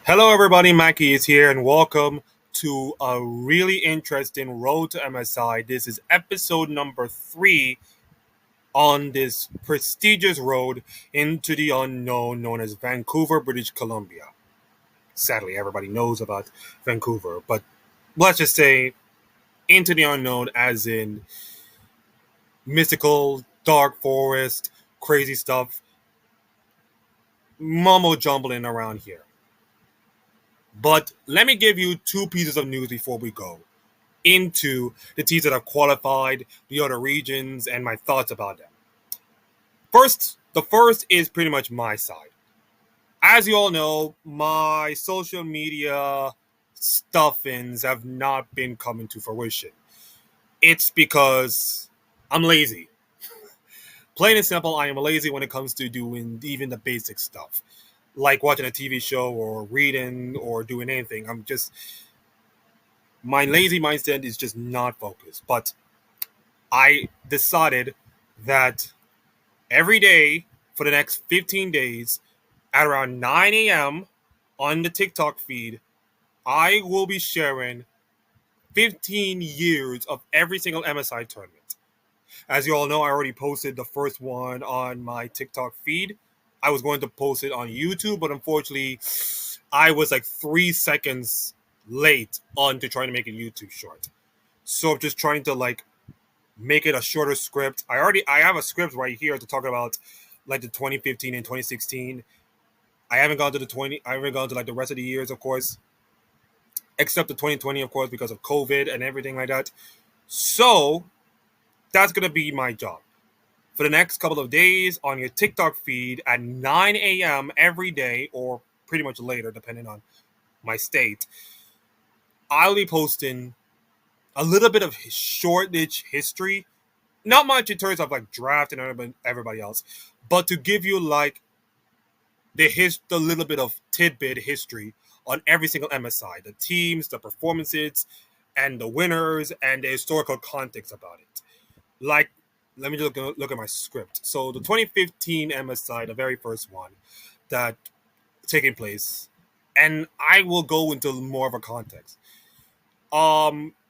Hello, everybody. Mackie is here, and welcome to a really interesting Road to MSI. This is episode number 3 on this prestigious road into the unknown known as Vancouver, British Columbia. Sadly, everybody knows about Vancouver, but let's just say into the unknown, as in mystical, dark forest, crazy stuff, mumbo jumbling around here. But let me give you two pieces of news before we go into the teams that have qualified, the other regions, and my thoughts about them. The first is pretty much my side. As you all know, my social media stuffings have not been coming to fruition. It's because I'm lazy. Plain and simple, I am lazy when it comes to doing even the basic stuff, like watching a TV show or reading or doing anything. My lazy mindset is just not focused. But I decided that every day for the next 15 days at around 9 a.m. on the TikTok feed, I will be sharing 15 years of every single MSI tournament. As you all know, I already posted the first one on my TikTok feed. I was going to post it on YouTube, but unfortunately, I was like 3 seconds late on to trying to make a YouTube short. So I'm just trying to make it a shorter script. I have a script right here to talk about like the 2015 and 2016. I haven't gone to like the rest of the years, of course, except the 2020, of course, because of COVID and everything like that. So that's gonna be my job for the next couple of days on your TikTok feed at 9 a.m. every day, or pretty much later, depending on my state. I'll be posting a little bit of shortage history, not much in terms of like draft and everybody else, but to give you like the little bit of tidbit history on every single MSI, the teams, the performances, and the winners, and the historical context about it. Like, let me just look at my script. So the 2015 MSI, the very first one that taking place, and I will go into more of a context.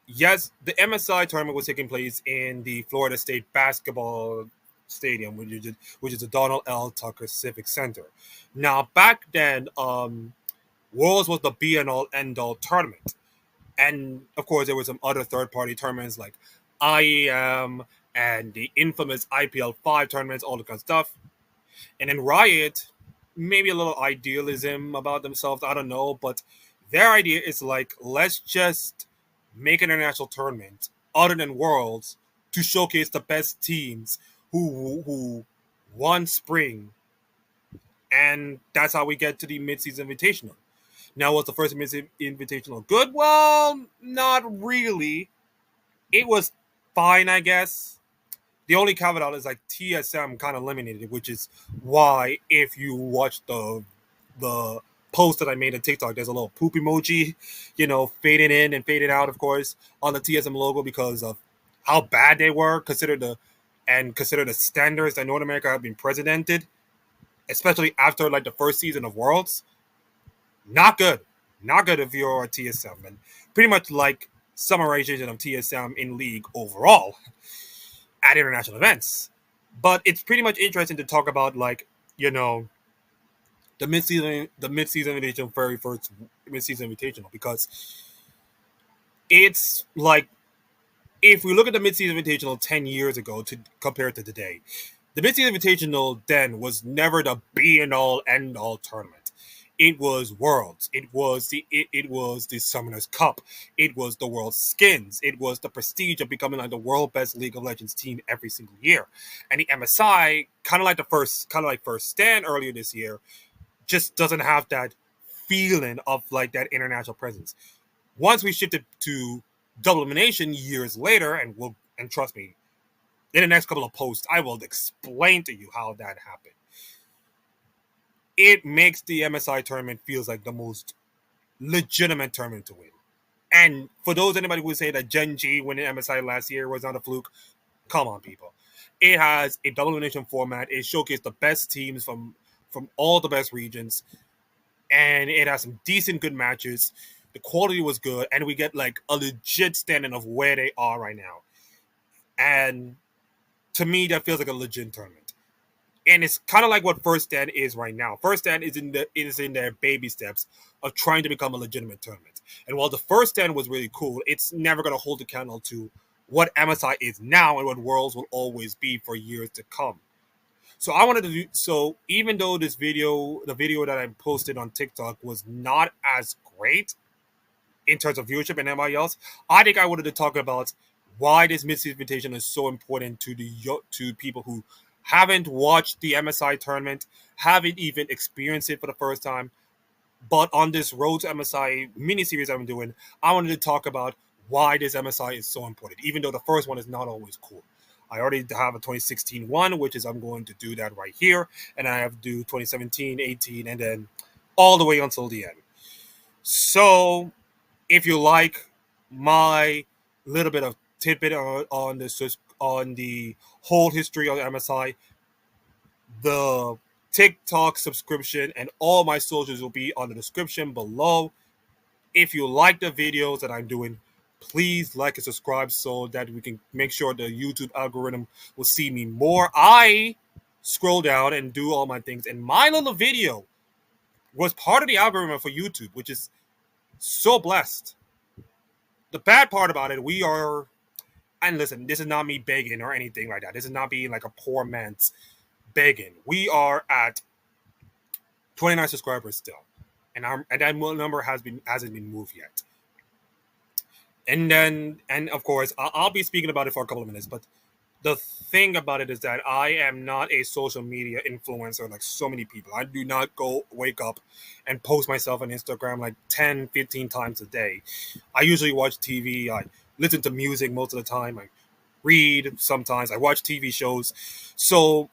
Yes, the MSI tournament was taking place in the Florida State Basketball Stadium, which is the Donald L. Tucker Civic Center. Now, back then, Worlds was the be and all end all tournament, and of course, there were some other third party tournaments like IEM and the infamous IPL 5 tournaments, all that kind of stuff. And then Riot, maybe a little idealism about themselves, I don't know, but their idea is like, let's just make an international tournament other than Worlds to showcase the best teams who won spring, and that's how we get to the mid-season invitational. Now, was the first mid-season invitational good? Well, not really. It was fine, I guess. The only caveat is like TSM kind of eliminated, which is why if you watch the post that I made on TikTok, there's a little poop emoji, fading in and fading out, of course, on the TSM logo because of how bad they were, consider the standards that North America have been precedented, especially after like the first season of Worlds. Not good. Not good if you're a TSM. And pretty much like summarization of TSM in league overall at international events. But it's pretty much interesting to talk about the mid season invitational, very first mid season invitational, because it's like if we look at the mid season invitational 10 years ago to compare it to today, the mid season invitational then was never the be and all end all tournament. It was Worlds. It was the Summoners Cup. It was the World Skins. It was the prestige of becoming like the world best League of Legends team every single year. And the MSI, kind of like first stand earlier this year, just doesn't have that feeling of like that international presence. Once we shifted to double elimination years later, and trust me, in the next couple of posts, I will explain to you how that happened. It makes the MSI tournament feels like the most legitimate tournament to win. And for those anybody who would say that Gen G winning MSI last year was not a fluke, come on, people. It has a double elimination format. It showcased the best teams from all the best regions. and it has some decent good matches. The quality was good, and we get like a legit standing of where they are right now. And to me, that feels like a legit tournament. And it's kind of like what First Stand is right now. First Stand is in their baby steps of trying to become a legitimate tournament. And while the First Stand was really cool, it's never going to hold the candle to what MSI is now and what Worlds will always be for years to come. So I wanted to do so. Even though the video that I posted on TikTok was not as great in terms of viewership and everybody else, I think I wanted to talk about why this mid-season invitation is so important to people who haven't watched the MSI tournament, haven't even experienced it for the first time. But on this Road to MSI mini series I'm doing, I wanted to talk about why this MSI is so important, even though the first one is not always cool. I already have a 2016 one, which is I'm going to do that right here, and I have to do 2017, 18, and then all the way until the end. So if you like my little bit of tidbit on the whole history of MSI, the TikTok subscription and all my socials will be on the description below. If you like the videos that I'm doing, please like and subscribe so that we can make sure the YouTube algorithm will see me more. I scroll down and do all my things, and my little video was part of the algorithm for YouTube, which is so blessed. The bad part about it, we are, and listen, this is not me begging or anything like that. This is not being like a poor man's begging. We are at 29 subscribers still, and that number hasn't been moved yet. And of course, I'll be speaking about it for a couple of minutes. But the thing about it is that I am not a social media influencer like so many people. I do not wake up and post myself on Instagram like 10, 15 times a day. I usually watch TV. I listen to music most of the time. I read sometimes. I watch TV shows. So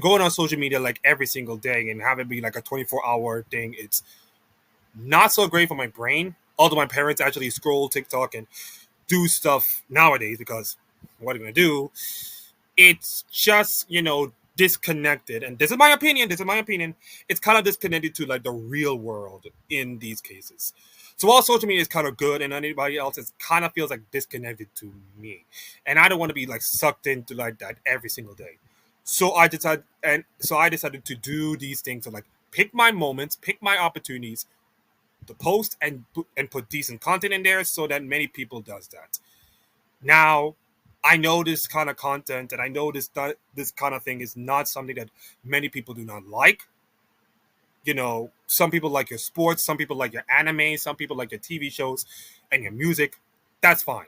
going on social media like every single day and have it be like a 24-hour thing, it's not so great for my brain. Although my parents actually scroll TikTok and do stuff nowadays because what are you going to do? It's just, disconnected. And this is my opinion. It's kind of disconnected to like the real world in these cases. So while social media is kind of good and anybody else, it kind of feels like disconnected to me. And I don't want to be like sucked into like that every single day. So I decided to do these things to like pick my moments, pick my opportunities to post and put decent content in there so that many people does that. Now, I know this kind of content and I know this kind of thing is not something that many people do not like. Some people like your sports, some people like your anime, some people like your TV shows and your music. That's fine.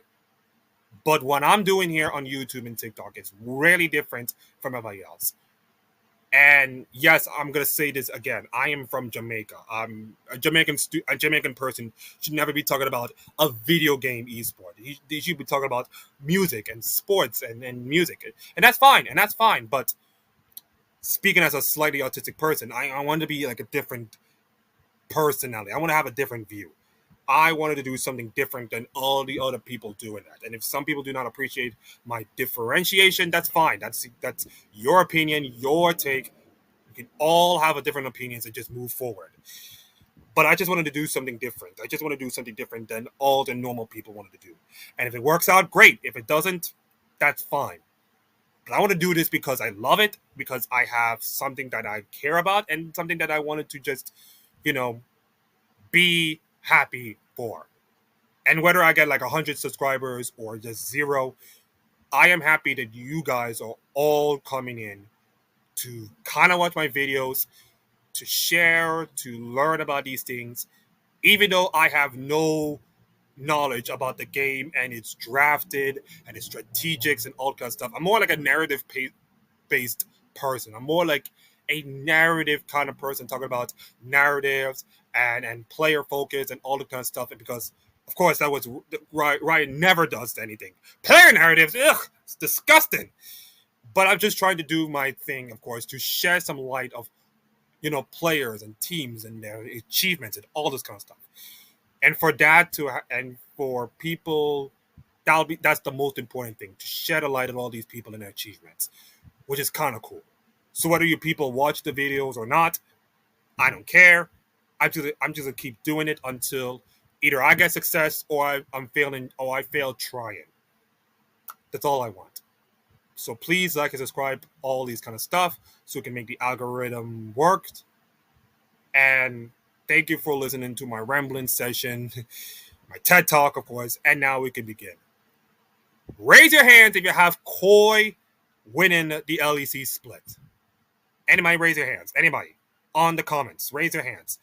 But what I'm doing here on YouTube and TikTok is really different from everybody else. And yes, I'm gonna say this again. I am from Jamaica. I'm a Jamaican person should never be talking about a video game esport. He should be talking about music and sports and music, and that's fine. And that's fine. But speaking as a slightly autistic person, I want to be like a different personality. I want to have a different view. I wanted to do something different than all the other people doing that. And if some people do not appreciate my differentiation, that's fine. That's your opinion, your take. We can all have a different opinions and just move forward. But I just wanted to do something different. I just want to do something different than all the normal people wanted to do. And if it works out, great. If it doesn't, that's fine. But I want to do this because I love it, because I have something that I care about and something that I wanted to just, be happy for. And whether I get like 100 subscribers or just zero, I am happy that you guys are all coming in to kind of watch my videos, to share, to learn about these things, even though I have no knowledge about the game and it's drafted and it's strategics and all kind of stuff. I'm more like a narrative based person. I'm more like a narrative kind of person talking about narratives and player focus and all the kind of stuff. And because, of course, that was Ryan never does anything. Player narratives, ugh, it's disgusting. But I'm just trying to do my thing, of course, to shed some light of, players and teams and their achievements and all this kind of stuff. And for that and for people, that's the most important thing, to shed a light on all these people and their achievements, which is kind of cool. So whether you people watch the videos or not, I don't care. I'm just gonna keep doing it until either I get success or I'm failing or I fail trying. That's all I want. So please like and subscribe, all these kind of stuff, so we can make the algorithm work. And thank you for listening to my rambling session, my TED Talk, of course. And now we can begin. Raise your hands if you have Koi winning the LEC split. Anybody raise your hands? Anybody on the comments, raise your hands.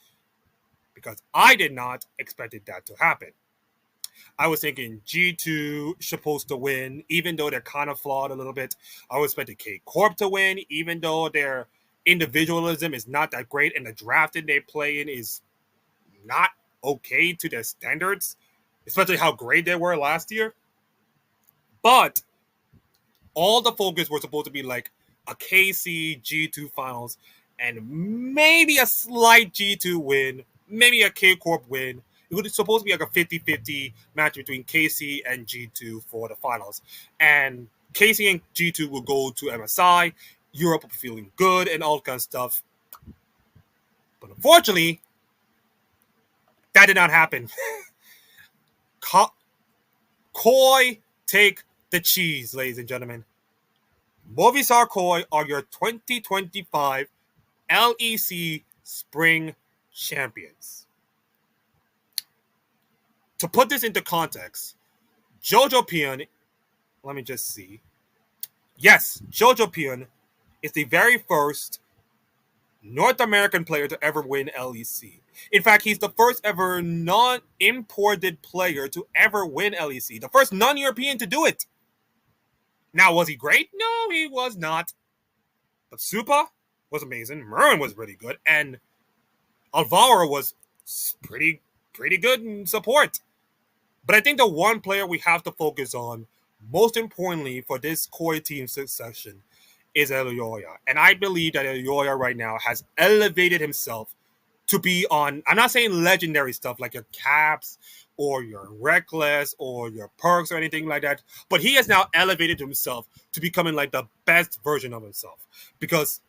Because I did not expect that to happen. I was thinking G2 supposed to win, even though they're kind of flawed a little bit. I was expecting K Corp to win, even though their individualism is not that great and the drafting they play in is not okay to their standards, especially how great they were last year. But all the focus was supposed to be like a KC G2 finals and maybe a slight G2 win, maybe a K Corp win. It was supposed to be like a 50-50 match between KC and G2 for the finals. And KC and G2 will go to MSI. Europe will be feeling good and all kind of stuff. But unfortunately, that did not happen. Koi take the cheese, ladies and gentlemen. Movistar Koi are your 2025 LEC Spring Champions. To put this into context, Jojo Pion, let me just see. Yes, Jojo Pion is the very first North American player to ever win LEC. In fact, he's the first ever non-imported player to ever win LEC. The first non-European to do it. Now, was he great? No, he was not. But Supa was amazing. Merwin was really good. And Alvaro was pretty good in support. But I think the one player we have to focus on, most importantly for this Koi team succession, is Elioya. And I believe that Elioya right now has elevated himself to be on, I'm not saying legendary stuff like your caps or your reckless or your perks or anything like that, but he has now elevated himself to becoming like the best version of himself. Because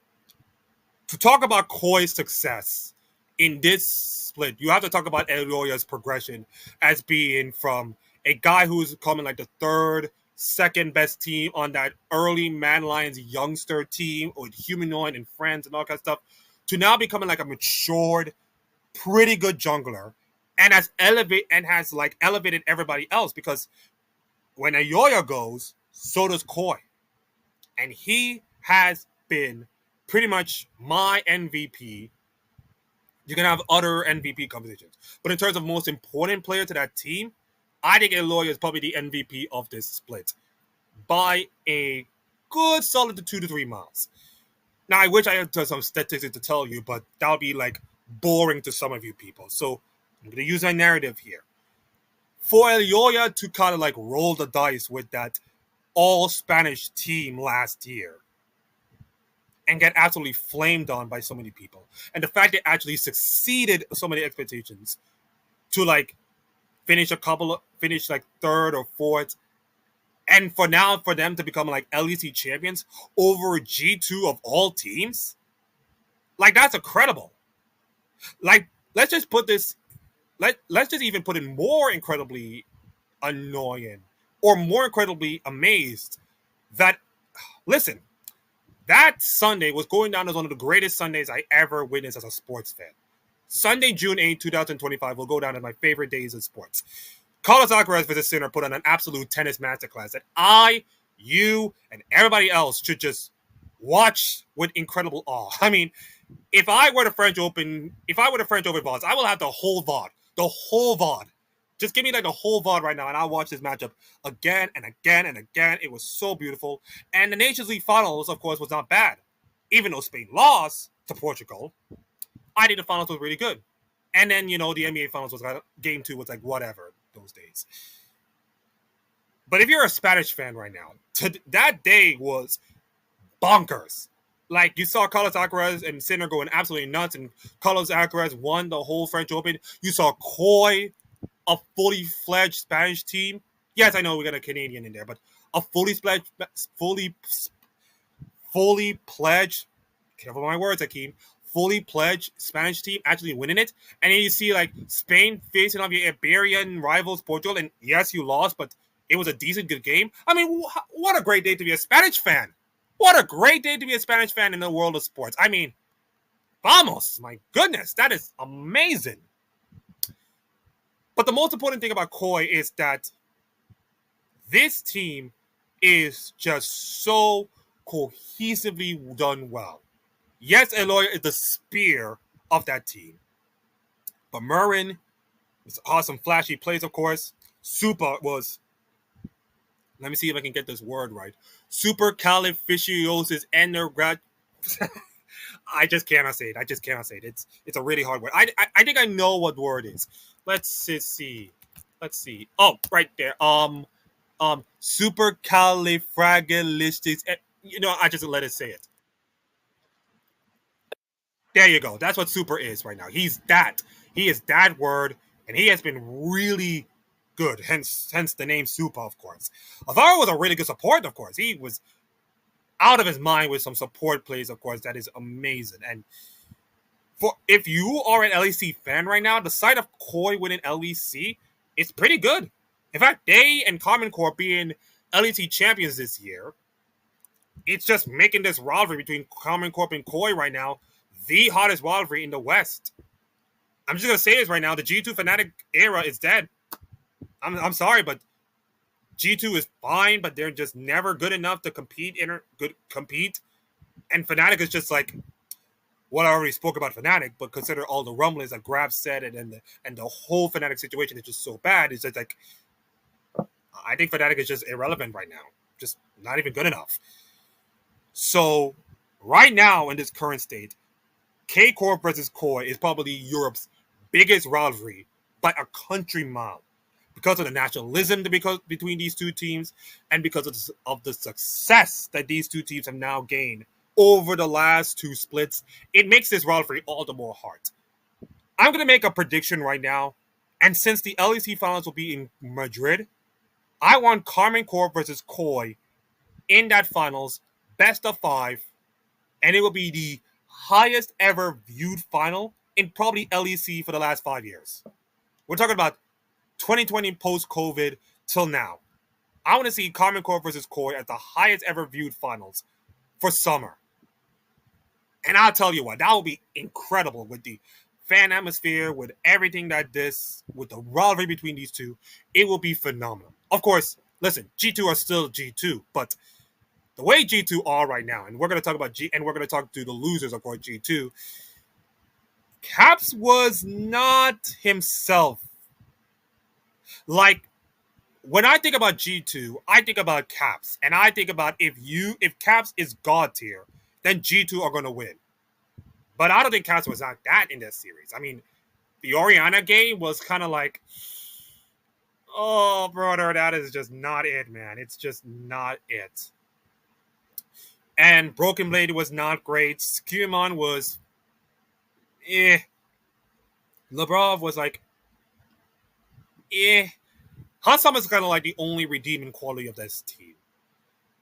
to talk about Koi's success in this split, you have to talk about Elioya's progression as being from a guy who's coming like the third, second best team on that early Man Lions youngster team with Humanoid and friends and all that stuff, to now becoming like a matured, pretty good jungler, and has elevated everybody else. Because when Elioya goes, so does Koi, and he has been pretty much my MVP. You can have other MVP conversations, but in terms of most important player to that team, I think Elioya is probably the MVP of this split by a good solid 2 to 3 miles. Now, I wish I had some statistics to tell you, but that would be like boring to some of you people. So I'm going to use my narrative here. For Elioya to kind of like roll the dice with that all Spanish team last year and get absolutely flamed on by so many people, and the fact they actually succeeded so many expectations to like finish like third or fourth, and for them to become like LEC champions over G2 of all teams, like that's incredible. Like let's just even put in more incredibly annoying or more incredibly amazed that, listen, that Sunday was going down as one of the greatest Sundays I ever witnessed as a sports fan. Sunday, June 8, 2025 will go down as my favorite days in sports. Carlos Alcaraz versus Sinner put on an absolute tennis masterclass that I, you, and everybody else should just watch with incredible awe. I mean, if I were the French Open VODs, I will have the whole VOD. The whole VOD. Just give me like the whole VOD right now, and I'll watch this matchup again and again and again. It was so beautiful. And the Nations League finals, of course, was not bad. Even though Spain lost to Portugal, I think the finals was really good. And then, the NBA finals was game 2 was like whatever those days. But if you're a Spanish fan right now, that day was bonkers. Like, you saw Carlos Alcaraz and Sinner going absolutely nuts, and Carlos Alcaraz won the whole French Open. You saw Koi, a fully fledged Spanish team. Yes, I know we got a Canadian in there, but a fully pledged, careful with my words, Akeem, fully pledged Spanish team actually winning it, and then you see like Spain facing off your Iberian rivals Portugal, and yes, you lost, but it was a decent, good game. I mean, what a great day to be a Spanish fan! What a great day to be a Spanish fan in the world of sports. I mean, vamos! My goodness, that is amazing. But the most important thing about Koi is that this team is just so cohesively done well. Yes, Eloy is the spear of that team. But Murrin is awesome, flashy plays, of course. Super was, let me see if I can get this word right. Supercalifragilisticexpialidocious. I just cannot say it. I just cannot say it. It's a really hard word. I think I know what word is. Let's see. Let's see. Oh, right there. Supercalifragilistic. You know, I just let it say it. There you go. That's what super is right now. He's that. He is that word, and he has been really good. Hence the name Super, of course. Alvaro was a really good support, of course. He was out of his mind with some support plays, of course. That is amazing. And for if you are an LEC fan right now, the sight of Koi winning LEC is pretty good. In fact, they and Common Core being LEC champions this year, it's just making this rivalry between Common Corp and Koi right now the hottest rivalry in the West. I'm just gonna say this right now: the G2 Fnatic era is dead. I'm sorry, but G2 is fine, but they're just never good enough to compete. And Fnatic is just like what I already spoke about Fnatic, but consider all the rumblings that Grab said it, and the whole Fnatic situation is just so bad. It's just like I think Fnatic is just irrelevant right now, just not even good enough. So right now in this current state, K Corp versus Koi is probably Europe's biggest rivalry by a country mile because of the nationalism between these two teams and because of the success that these two teams have now gained over the last two splits. It makes this rivalry all the more hard. I'm going to make a prediction right now, and since the LEC finals will be in Madrid, I want Carmen Corp versus Koi in that finals, best of 5, and it will be the highest ever viewed final in probably LEC for the last 5 years. We're talking about 2020 post-COVID till now. I want to see Common Core versus Koi at the highest ever viewed finals for summer. And I'll tell you what, that will be incredible with the fan atmosphere, with everything with the rivalry between these two. It will be phenomenal. Of course, listen, G2 are still G2, but the way G2 are right now, and we're going to talk about and we're going to talk to the losers of course G2. Caps was not himself. Like when I think about G2, I think about Caps, and I think about if Caps is God tier, then G2 are going to win. But I don't think Caps was not that in this series. I mean, the Oriana game was kind of like, oh brother, that is just not it, man. It's just not it. And Broken Blade was not great. Skirmon was Labrov was like Hansam is kind of like the only redeeming quality of this team.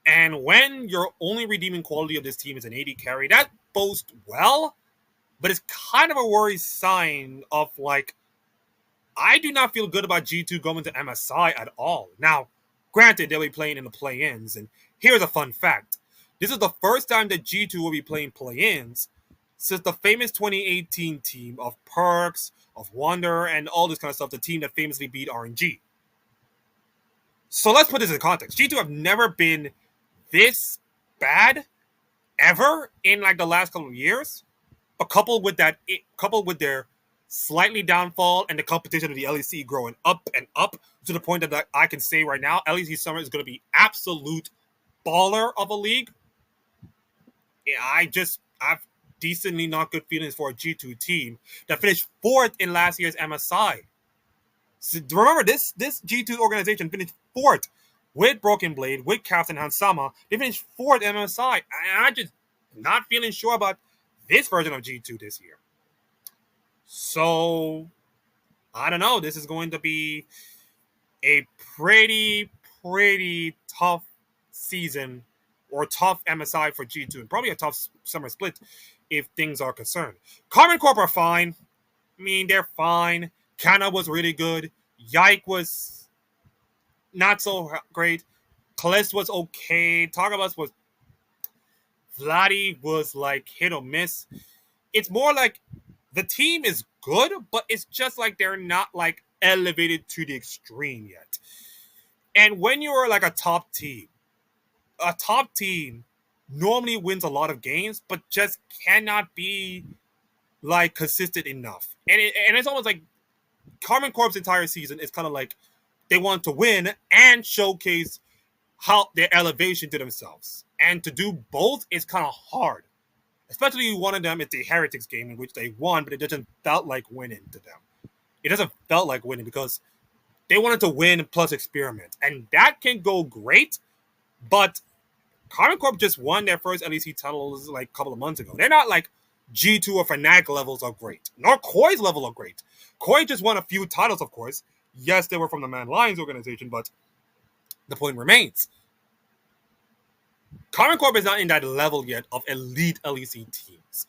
And when your only redeeming quality of this team is an AD carry, that boasts well, but it's kind of a worry sign of like, I do not feel good about G2 going to MSI at all. Now, granted, they'll be playing in the play-ins, and here's a fun fact. This is the first time that G2 will be playing play-ins since the famous 2018 team of Perks, of Wonder, and all this kind of stuff, the team that famously beat RNG. So let's put this in context. G2 have never been this bad ever in like the last couple of years, but coupled with their slightly downfall and the competition of the LEC growing up and up to the point that I can say right now, LEC Summer is going to be absolute baller of a league. Yeah, I've decently not good feelings for a G2 team that finished 4th in last year's MSI. So remember, this G2 organization finished 4th with Broken Blade, with Caps and Hansama. They finished 4th in MSI. And I'm just not feeling sure about this version of G2 this year. So, I don't know. This is going to be a pretty tough season or tough MSI for G2, and probably a tough summer split. if things are concerned. Carbon Corp are fine. I mean, they're fine. Kana was really good. Yike was not so great. Kalist was okay. Tagabas was Vladdy was like hit or miss. It's more like the team is good, but it's just like they're not like elevated to the extreme yet. And when you're like a top team normally wins a lot of games, but just cannot be like consistent enough. And it's almost like Carmen Corp's entire season is kind of like they want to win and showcase how their elevation to themselves. And to do both is kind of hard. Especially one of them is the Heretics game in which they won, but it doesn't felt like winning to them. It doesn't felt like winning because they wanted to win plus experiment. And that can go great, but Carmen Corp just won their first LEC titles like a couple of months ago. They're not like G2 or Fnatic levels are great, nor Koi's level are great. Koi just won a few titles, of course. Yes, they were from the Man Lions organization, but the point remains. Carmen Corp is not in that level yet of elite LEC teams.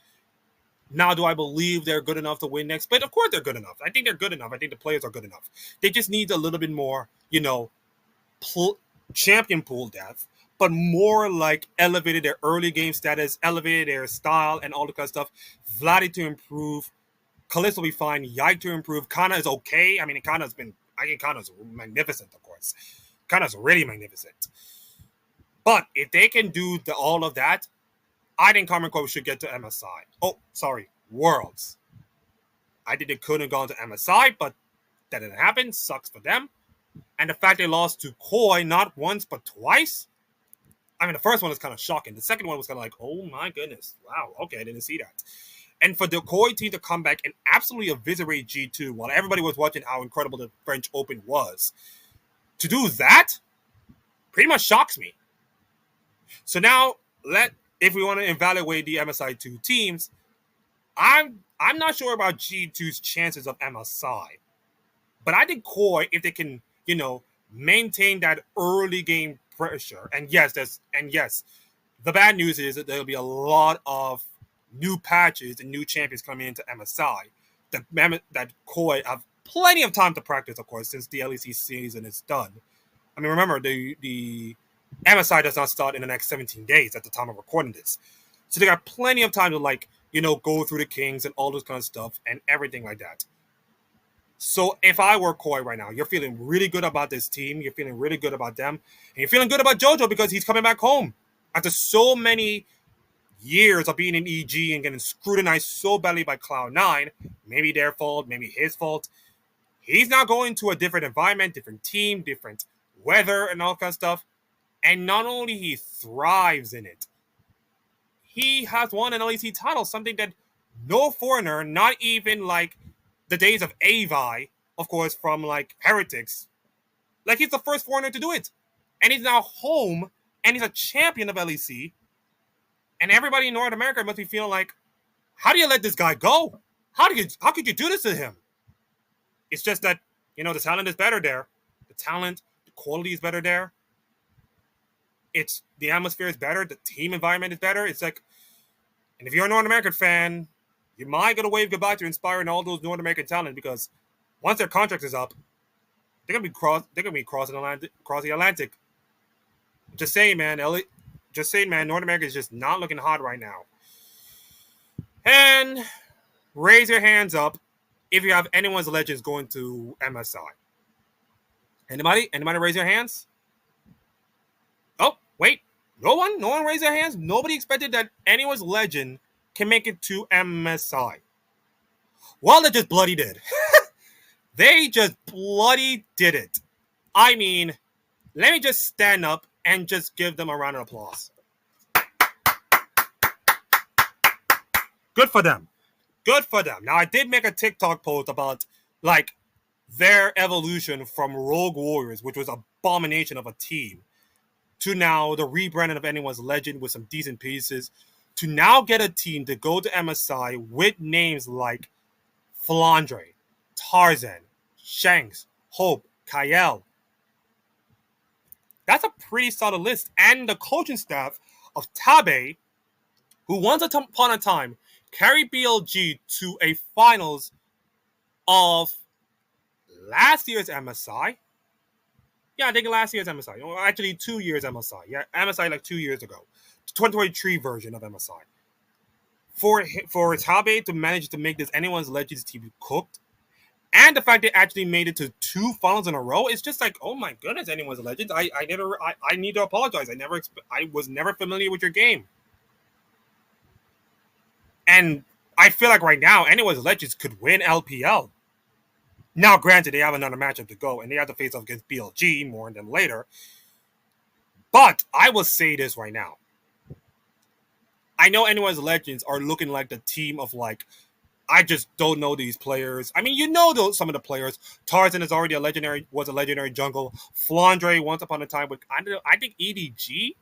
Now, do I believe they're good enough to win next split? Of course they're good enough. I think they're good enough. I think the players are good enough. They just need a little bit more, champion pool depth, but more like elevated their early game status, elevated their style, and all the kind of stuff. Vladdy to improve. Kalist will be fine. Yike to improve. Kana is okay. I mean, Kana's magnificent, of course. Kana's really magnificent. But if they can do all of that, I think Carmen Corp should get to MSI. Oh, sorry, Worlds. I think they could have gone to MSI, but that didn't happen. Sucks for them. And the fact they lost to Koi not once but twice. I mean, the first one was kind of shocking. The second one was kind of like, oh my goodness. Wow, okay, I didn't see that. And for the Koi team to come back and absolutely eviscerate G2 while everybody was watching how incredible the French Open was, to do that pretty much shocks me. So now, if we want to evaluate the MSI 2 teams, I'm not sure about G2's chances of MSI. But I think Koi, if they can, maintain that early game pressure, and yes, the bad news is that there'll be a lot of new patches and new champions coming into MSI. That Koi have plenty of time to practice, of course, since the LEC season is done. I mean, remember, the MSI does not start in the next 17 days at the time of recording this. So they got plenty of time to, go through the Kings and all those kind of stuff and everything like that. So if I were Koi right now, you're feeling really good about this team. You're feeling really good about them. And you're feeling good about JoJo because he's coming back home. After so many years of being in EG and getting scrutinized so badly by Cloud9, maybe their fault, maybe his fault, he's now going to a different environment, different team, different weather and all kind of stuff. And not only he thrives in it, he has won an LEC title, something that no foreigner, not even like the days of Avi, of course, from like Heretics, like he's the first foreigner to do it. And he's now home, and he's a champion of LEC. And everybody in North America must be feeling like, how do you let this guy go? How could you do this to him? It's just that, the talent is better there. The talent, the quality is better there. It's the atmosphere is better. The team environment is better. It's like, and if you're a North American fan, you might get to wave goodbye to Inspire and all those North American talent because once their contract is up, they're gonna be crossing the Atlantic. Just saying, man. North America is just not looking hot right now. And raise your hands up if you have anyone's legends going to MSI. Anybody? Anybody raise your hands? Oh, wait. No one raised their hands. Nobody expected that anyone's legend can make it to MSI. Well, they just bloody did. They just bloody did it. I mean, let me just stand up and just give them a round of applause. Good for them. Good for them. Now, I did make a TikTok post about, like, their evolution from Rogue Warriors, which was an abomination of a team, to now the rebranding of anyone's legend with some decent pieces, to now get a team to go to MSI with names like Flandre, Tarzan, Shanks, Hope, Kyle. That's a pretty solid list. And the coaching staff of Tabe, who once upon a time carried BLG to a finals of last year's MSI. Yeah, I think last year's MSI. Or actually, 2 years MSI. Yeah, MSI like 2 years ago. 2023 version of MSI. For Tabe to manage to make this anyone's Legends team cooked, and the fact they actually made it to two finals in a row, it's just like, oh my goodness, anyone's Legends. I need to apologize. I was never familiar with your game, and I feel like right now, anyone's Legends could win LPL. Now, granted, they have another matchup to go, and they have to face off against BLG more than later. But I will say this right now. I know anyone's Legends are looking like the team of like, I just don't know these players. I mean, you know some of the players. Tarzan is already was a legendary jungle. Flandre once upon a time with I think EDG.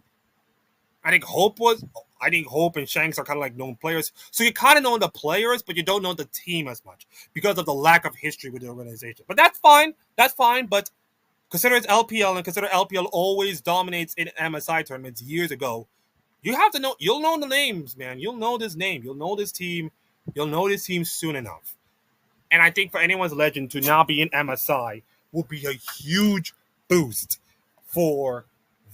I think Hope and Shanks are kind of like known players. So you kind of know the players, but you don't know the team as much because of the lack of history with the organization. But that's fine. That's fine. But consider it's LPL, and consider LPL always dominates in MSI tournaments years ago. You have to know. You'll know the names, man. You'll know this name. You'll know this team. You'll know this team soon enough. And I think for anyone's Legend to now be in MSI will be a huge boost for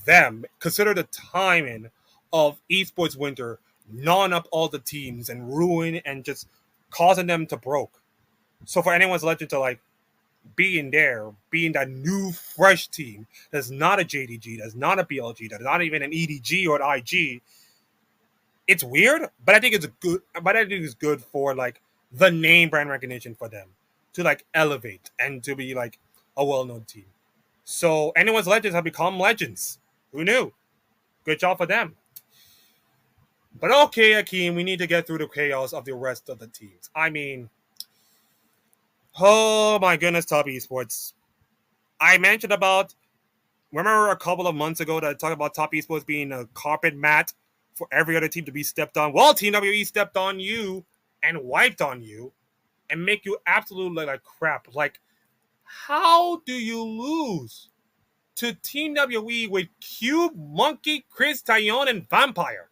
them. Consider the timing of esports winter, gnawing up all the teams and ruin and just causing them to broke. So for anyone's Legend to like being there, being that new fresh team that's not a JDG, that's not a BLG, that's not even an EDG or an IG, it's weird, but I think it's good. But I think it's good for like the name brand recognition for them to like elevate and to be like a well-known team. So anyone's Legends have become legends. Who knew? Good job for them. But okay, Akeem, we need to get through the chaos of the rest of the teams. I mean, oh my goodness, Top Esports. I mentioned about, remember a couple of months ago that I talked about Top Esports being a carpet mat for every other team to be stepped on. Well, Team WE stepped on you and wiped on you and make you absolutely like crap. Like, how do you lose to Team WE with Cube, Monkey, Chris, Tyon, and Vampire?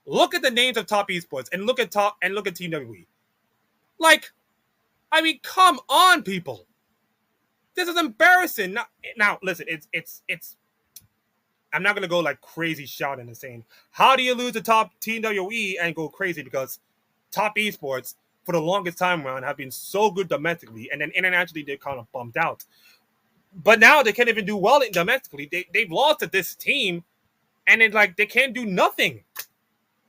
Look at the names of Top Esports and look at Team WE. Like, I mean, come on, people. This is embarrassing. Now listen, it's I'm not gonna go like crazy shouting and saying, how do you lose to top Team WE and go crazy? Because Top Esports for the longest time around have been so good domestically, and then internationally they kind of bumped out. But now they can't even do well domestically. They've lost to this team, and it's like they can't do nothing.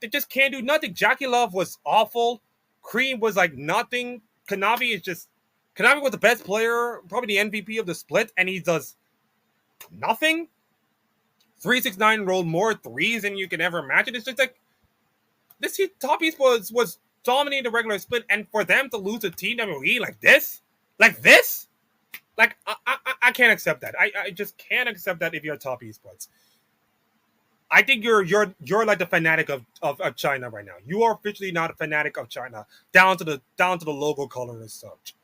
They just can't do nothing. Jackie Love was awful. Cream was like nothing. Kanavi was the best player, probably the MVP of the split, and he does nothing. 369 rolled more threes than you can ever imagine. It's just like this Top Esports was dominating the regular split, and for them to lose to TWE like this, like I can't accept that. I just can't accept that if you're Top Esports. I think you're like the fanatic of China right now. You are officially not a fanatic of China, down to the logo color and such.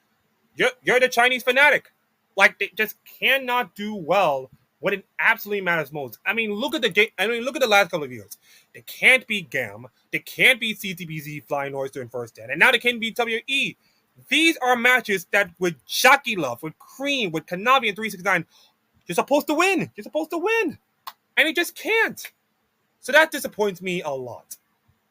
You're the Chinese fanatic. Like, they just cannot do well when it absolutely matters most. I mean, look at the game. I mean, look at the last couple of years. They can't beat GAM. They can't beat CTBZ Flying Oyster in first 10. And now they can't beat WE. These are matches that with Shaki Love, with Cream, with Kanavi and 369, you're supposed to win. You're supposed to win. And you just can't. So that disappoints me a lot.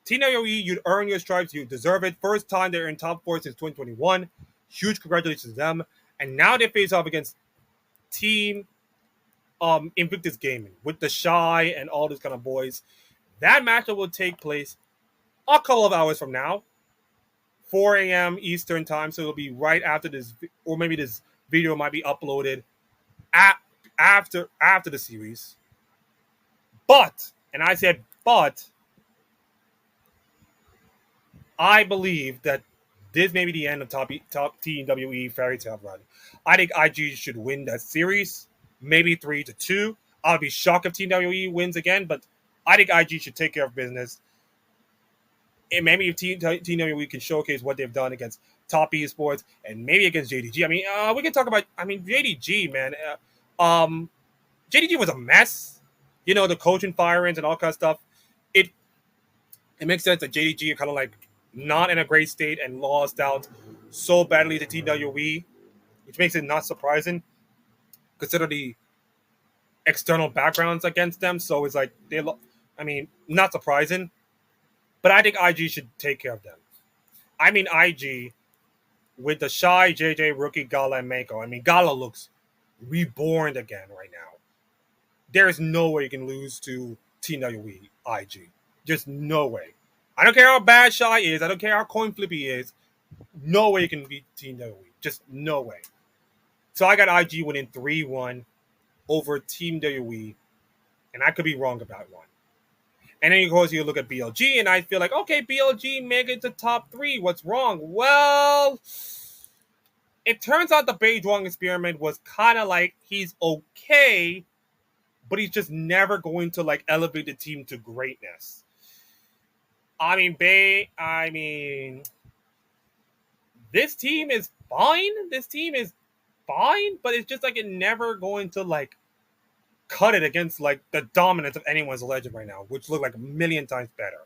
Team WE, you'd earn your stripes. You deserve it. First time they're in top 4 since 2021. Huge congratulations to them. And now they face off against Team Invictus Gaming with the Shy and all these kind of boys. That matchup will take place a couple of hours from now, 4 a.m. Eastern time. So it'll be right after this, or maybe this video might be uploaded after the series. But, and I said but, I believe that this may be the end of top Team WE Fairy Tale run. I think IG should win that series, maybe 3-2. I'll be shocked if Team WE wins again, but I think IG should take care of business. And maybe if Team WE can showcase what they've done against Top Esports and maybe against JDG. I mean, we can talk about, JDG, man. JDG was a mess. You know, the coaching firings and all kinds of stuff. It makes sense that JDG are kind of like not in a great state and lost out so badly to TWE, which makes it not surprising consider the external backgrounds against them. So it's like I mean, not surprising, but I think IG should take care of them. I mean, IG with the shy JJ rookie Gala and Mako. I mean, Gala looks reborn again right now. There is no way you can lose to TWE IG. Just no way. I don't care how bad Shy is. I don't care how coin flippy is. No way you can beat TWE. Just no way. So I got IG winning 3-1 over Team WE, and I could be wrong about one. And then, of course, you look at BLG, and I feel like, okay, BLG make it to top 3. What's wrong? Well, it turns out the Beige Wong experiment was kind of like he's okay, but he's just never going to like elevate the team to greatness. I mean, this team is fine. This team is fine, but it's just like it never going to like cut it against like the dominance of anyone's legend right now, which look like a million times better.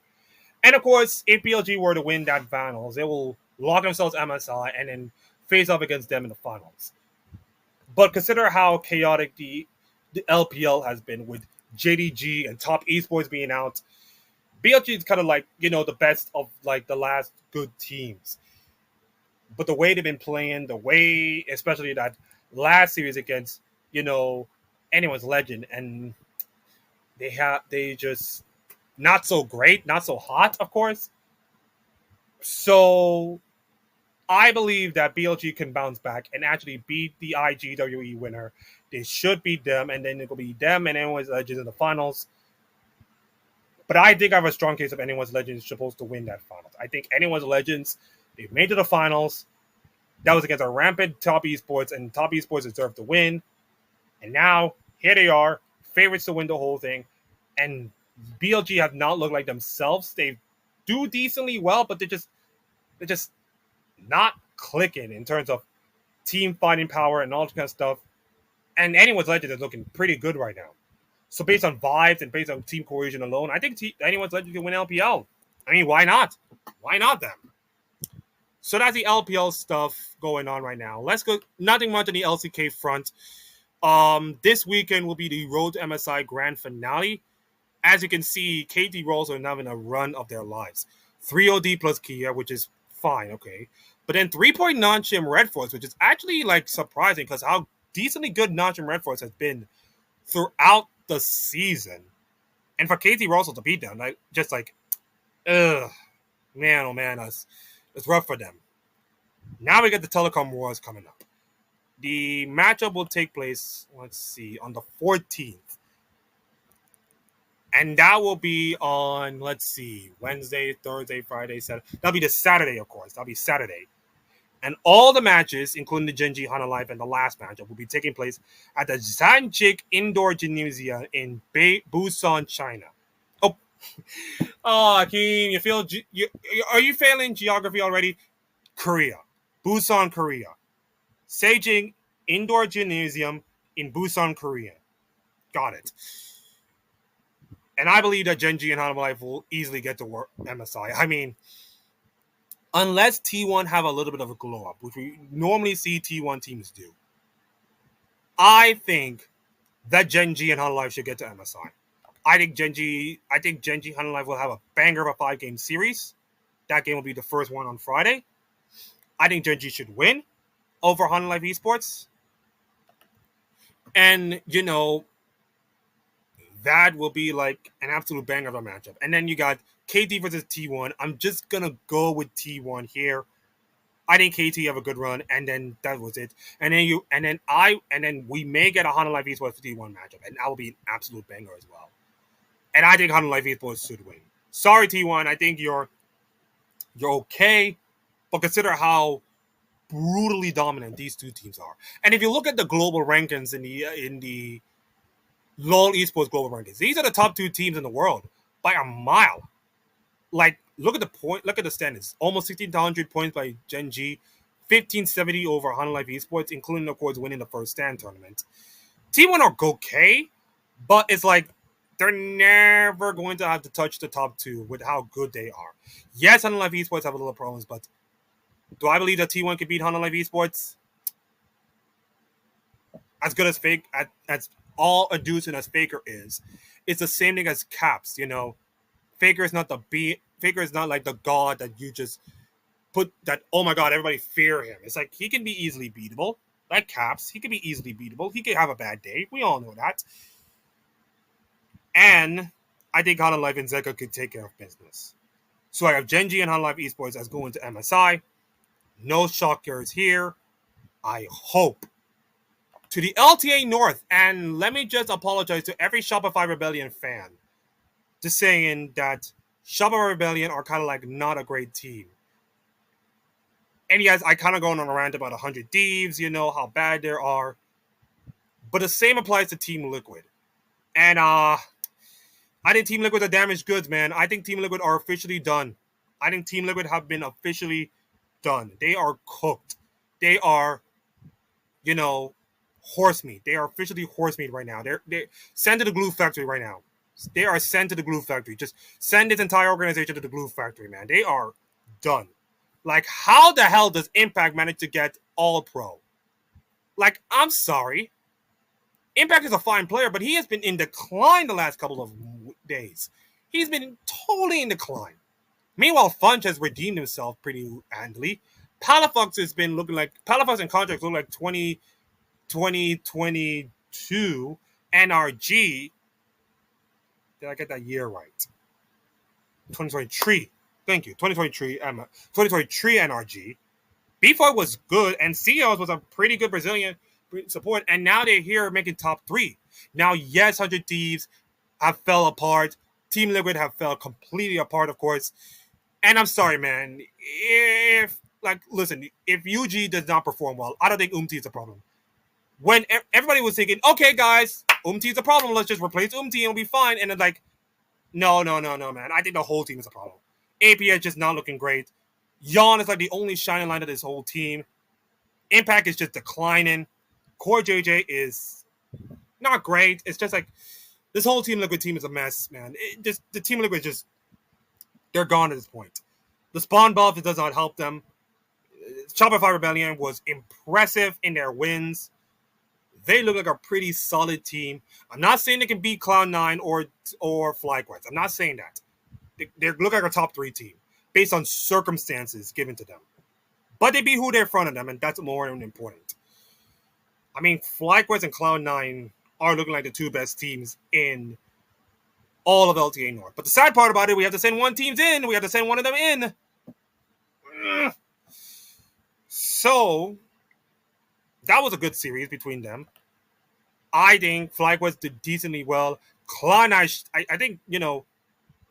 And of course, if BLG were to win that finals, they will lock themselves MSI and then face off against them in the finals. But consider how chaotic the LPL has been with JDG and top esports being out. BLG is kind of like, the best of like the last good teams. But the way they've been playing, the way, especially that last series against, anyone's legend, and they just not so great, not so hot, of course. So I believe that BLG can bounce back and actually beat the IGWE winner. They should beat them, and then it'll be them and anyone's legends in the finals. But I think I have a strong case of anyone's legends supposed to win that finals. I think anyone's legends, they've made it to the finals. That was against a rampant top esports, and top esports deserved to win. And now here they are, favorites to win the whole thing. And BLG have not looked like themselves. They do decently well, but they're just not clicking in terms of team fighting power and all that kind of stuff. And anyone's legend is looking pretty good right now. So based on vibes and based on team cohesion alone, I think anyone's legend can win LPL. I mean, why not? Why not them? So that's the LPL stuff going on right now. Let's go. Nothing much on the LCK front. This weekend will be the Road2MSI grand finale. As you can see, KT Rolls are having a run of their lives. 3 OD plus Kia, which is fine, okay. But then 3-point non-Chim Red Force, which is actually like surprising because how decently good non-Chim Red Force has been throughout the season. And for KT Rolls to beat them, man, oh man, it's rough for them. Now we get the Telecom Wars coming up. The matchup will take place, let's see, on the 14th. And that will be on, let's see, Wednesday, Thursday, Friday, Saturday. That'll be the Saturday, of course. That'll be Saturday. And all the matches, including the Genji Hana Life and the last matchup, will be taking place at the Zanjik Indoor Gymnasium in Busan, China. Oh, Akeem, are you failing geography already? Korea. Busan, Korea. Sejing Indoor Gymnasium in Busan, Korea. Got it. And I believe that Genji and Hana Life will easily get to work MSI. I mean, unless T1 have a little bit of a glow up, which we normally see T1 teams do, I think that Genji and Hana Life should get to MSI. I think Genji Hana Life will have a banger of a 5-game series. That game will be the first one on Friday. I think Genji should win over Hana Life Esports. And, that will be like an absolute banger of a matchup. And then you got KT versus T1. I'm just going to go with T1 here. I think KT have a good run, and then that was it. And then we may get a Hana Life Esports T1 matchup, and that will be an absolute banger as well. And I think Hana Life Esports should win. Sorry, T1. I think you're okay, but consider how brutally dominant these two teams are. And if you look at the global rankings in the LoL Esports global rankings, these are the top 2 teams in the world by a mile. Like, look at the standings. Almost 1,600 points by Genji, 1,570 over Hana Life Esports, including, of course, winning the first stand tournament. T1 are okay, but it's like they're never going to have to touch the top 2 with how good they are. Yes, Honda Life Esports have a little problems, but do I believe that T1 can beat Honda Life Esports? As good as Fake, as all Adduce and as Faker is, it's the same thing as Caps. Faker is not Faker is not like the god that you just put that. Oh my god, everybody fear him. It's like he can be easily beatable. Like Caps, he can be easily beatable. He can have a bad day. We all know that. And I think Honda Life and Zeka could take care of business. So I have Genji and Honda Life Esports as going to MSI. No shockers here. I hope. To the LTA North, and let me just apologize to every Shopify Rebellion fan. Just saying that Shopify Rebellion are kind of like not a great team. And yes, I kind of going on a rant about 100 Thieves, how bad there are. But the same applies to Team Liquid. And I think Team Liquid are damaged goods, man. I think Team Liquid are officially done. I think Team Liquid have been officially done. They are cooked. They are, horse meat. They are officially horse meat right now. They're sent to the glue factory right now. They are sent to the glue factory. Just send this entire organization to the glue factory, man. They are done. Like, how the hell does Impact manage to get all pro? Like, I'm sorry. Impact is a fine player, but he has been in decline the last couple of days. He's been totally in decline. Meanwhile, Funch has redeemed himself pretty handily. Palafox has been looking like Palafox and Contracts look like 2022 NRG. Did I get that year right? 2023. Thank you. 2023 NRG. B4 was good, and CEOs was a pretty good Brazilian support, and now they're here making top 3. Now, yes, 100 Thieves have fell apart. Team Liquid have fell completely apart, of course. And I'm sorry, man. If UG does not perform well, I don't think Umti is a problem. When everybody was thinking, okay, guys, Umti is a problem, let's just replace Umti and it'll be fine. And it's like, no, man. I think the whole team is a problem. APS just not looking great. Yawn is like the only shining light of this whole team. Impact is just declining. Core JJ is not great. It's just like this whole Team Liquid team is a mess, man. The Team Liquid they're gone at this point. The spawn buff, it does not help them. Shopify Rebellion was impressive in their wins. They look like a pretty solid team. I'm not saying they can beat Cloud9 or FlyQuest. I'm not saying that. They look like a top 3 team based on circumstances given to them. But they beat who they're in front of them, and that's more important. I mean, FlyQuest and Cloud9 are looking like the 2 best teams in all of LTA North. But the sad part about it, we have to send one team in. We have to send one of them in. So, that was a good series between them. I think FlyQuest did decently well. Cloud9, I think,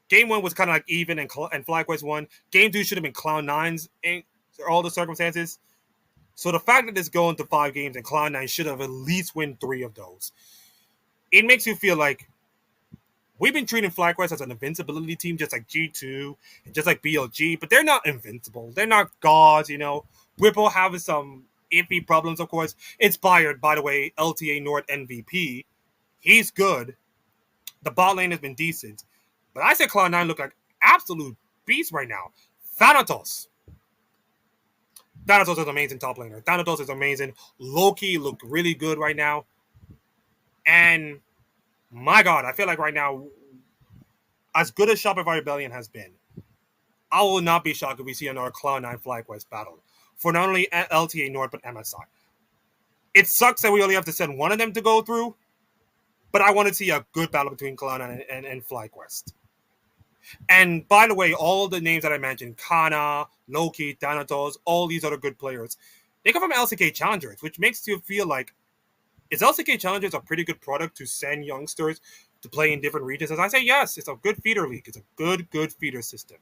Game 1 was kind of like even, and FlyQuest won. Game 2 should have been Cloud9's in all the circumstances. So the fact that it's going to 5 games and Cloud9 should have at least win 3 of those, it makes you feel like we've been treating FlyQuest as an invincibility team, just like G2 and just like BLG, but they're not invincible. They're not gods, Whipple having some iffy problems, of course. Inspired, by the way, LTA North MVP. He's good. The bot lane has been decent. But I said Cloud9 look like absolute beast right now. Thanatos. Thanatos is amazing top laner. Thanatos is amazing. Loki looked really good right now. And my God, I feel like right now, as good as Shopify Rebellion has been, I will not be shocked if we see another Cloud9 FlyQuest battle for not only LTA North, but MSI. It sucks that we only have to send one of them to go through, but I want to see a good battle between Cloud9 and FlyQuest. And by the way, all the names that I mentioned, Kana, Loki, Thanatos, all these other good players, they come from LCK Challengers, which makes you feel like, is LCK Challengers a pretty good product to send youngsters to play in different regions? As I say, yes, it's a good feeder league. It's a good feeder system.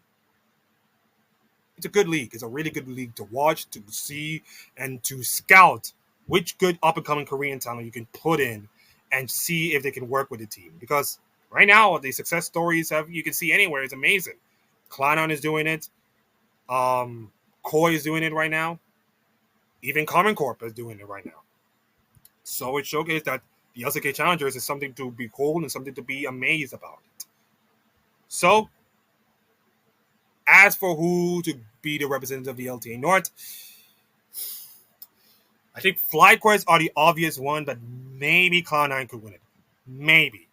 It's a good league. It's a really good league to watch, to see, and to scout which good up-and-coming Korean talent you can put in and see if they can work with the team. Because right now, the success stories you can see anywhere is amazing. Cloud9 is doing it. Koi is doing it right now. Even Common Corp is doing it right now. So it showcased that the LCK Challengers is something to behold and something to be amazed about. So, as for who to be the representative of the LTA North, I think FlyQuest are the obvious one, but maybe Cloud9 could win it. Maybe.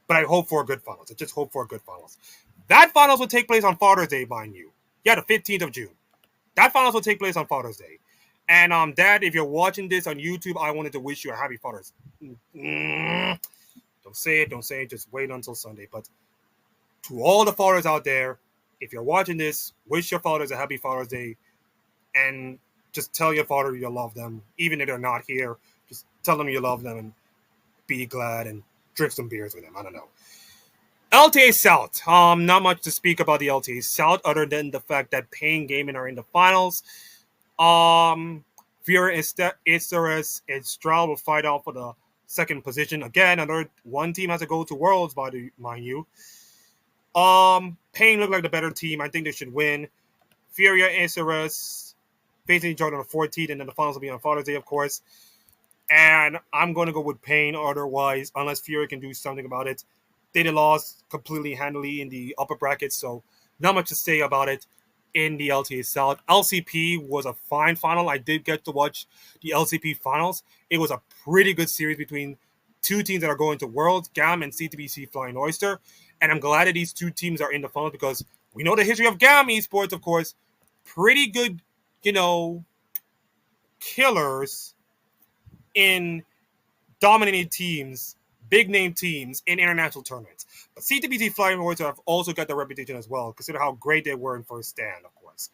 But I hope for a good finals. I just hope for a good finals. That finals will take place on Father's Day, mind you. Yeah, the 15th of June. That finals will take place on Father's Day. And Dad, if you're watching this on YouTube, I wanted to wish you a happy Father's. Don't say it, don't say it. Just wait until Sunday. But to all the fathers out there, if you're watching this, wish your fathers a happy Father's Day, and just tell your father you love them, even if they're not here. Just tell them you love them and be glad and drink some beers with them. I don't know. LTA South. Not much to speak about the LTA South other than the fact that Pain Gaming are in the finals. Vera Istares and Stroud will fight out for the second position. Again, another one team has to go to Worlds, mind you. Pain look like the better team. I think they should win. Furia Istares facing each other on the 14th, and then the finals will be on Father's Day, of course. And I'm going to go with Pain otherwise, unless Fury can do something about it. They lost completely handily in the upper brackets, so not much to say about it in the LTA South. LCP was a fine final. I did get to watch the LCP finals. It was a pretty good series between two teams that are going to Worlds, GAM and CTBC Flying Oyster. And I'm glad that these two teams are in the finals because we know the history of GAM esports, of course. Pretty good, killers in dominating teams, big name teams in international tournaments. But CTBC Flying Oyster have also got their reputation as well. Consider how great they were in first stand, of course.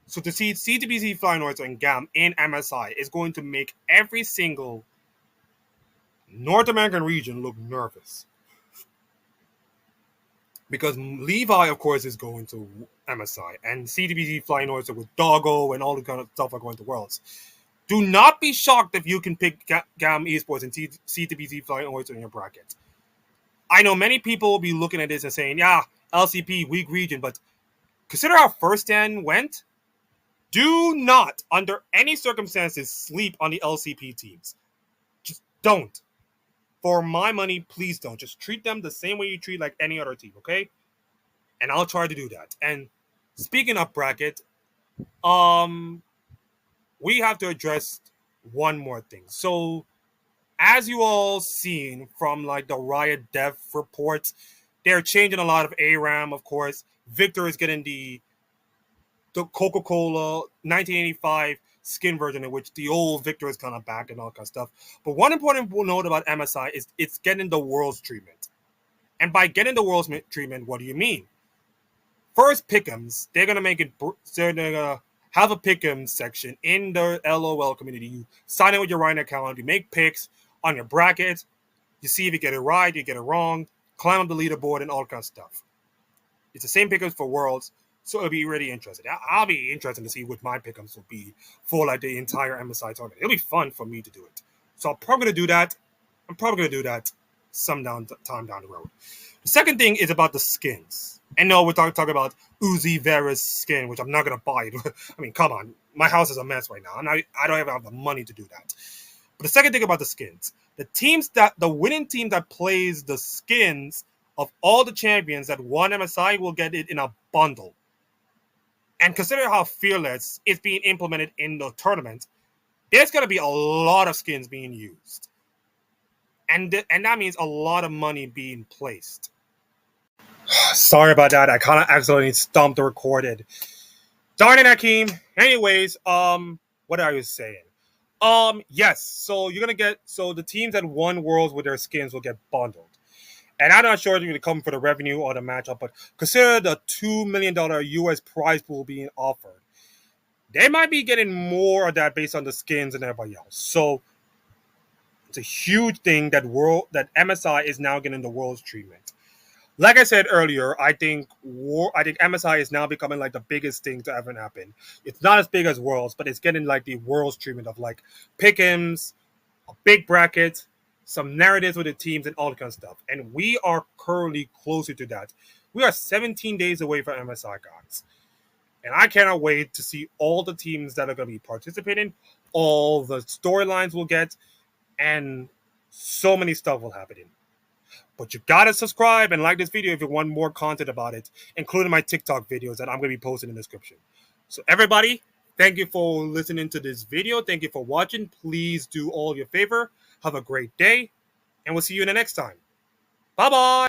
So to see CTBC Flying Oyster and GAM in MSI is going to make every single North American region look nervous. Because Levi, of course, is going to MSI, and CTBC Flying Oyster with Doggo and all the kind of stuff are going to Worlds. Do not be shocked if you can pick GAM Esports and CTBC Flying Oyster in your bracket. I know many people will be looking at this and saying, yeah, LCP, weak region, but consider how first stand went. Do not, under any circumstances, sleep on the LCP teams. Just don't. For my money, please don't. Just treat them the same way you treat like any other team, okay? And I'll try to do that. And speaking of bracket, we have to address one more thing. So, as you all seen from like the Riot Dev reports, they're changing a lot of ARAM, of course. Victor is getting the Coca-Cola 1985 skin version, in which the old Victor is kind of back and all kind of stuff. But one important note about MSI is it's getting the Worlds treatment. And by getting the Worlds treatment, what do you mean? First, pick'ems. They're going to make it, they're going to have a pick'em section in the LOL community. You sign in with your Ryan account, you make picks on your bracket, you see if you get it right, you get it wrong, climb up the leaderboard and all kind of stuff. It's the same pick'ems for Worlds, so it'll be really interesting. I'll be interested to see what my pick'ems will be for like the entire MSI tournament. It'll be fun for me to do it. So I'm probably going to do that. I'm probably going to do that some time down the road. The second thing is about the skins. And no, we're talking about Uzi Vera's skin, which I'm not going to buy. I mean, come on. My house is a mess right now. I don't even have the money to do that. But the second thing about the skins, the winning team that plays the skins of all the champions that won MSI will get it in a bundle. And consider how fearless it's being implemented in the tournament. There's going to be a lot of skins being used. And that means a lot of money being placed. Sorry about that. I kind of accidentally stomped the recorded. Darn it, Akeem. Anyways, what I was saying. Yes. So you're gonna get the teams that won Worlds with their skins will get bundled. And I'm not sure if they're gonna come for the revenue or the matchup, but consider the $2 million US prize pool being offered. They might be getting more of that based on the skins and everybody else. So it's a huge thing that MSI is now getting the Worlds treatment. Like I said earlier, I think MSI is now becoming like the biggest thing to ever happen. It's not as big as Worlds, but it's getting like the Worlds treatment of like pick'ems, a big bracket, some narratives with the teams, and all that kind of stuff. And we are currently closer to that. We are 17 days away from MSI, guys. And I cannot wait to see all the teams that are going to be participating, all the storylines we'll get, and So many stuff will happen. But you gotta subscribe and like this video if you want more content about it, including my TikTok videos that I'm gonna be posting in the description. So everybody, thank you for listening to this video. Thank you for watching. Please do all your favor. Have a great day, and we'll see you in the next time. Bye-bye.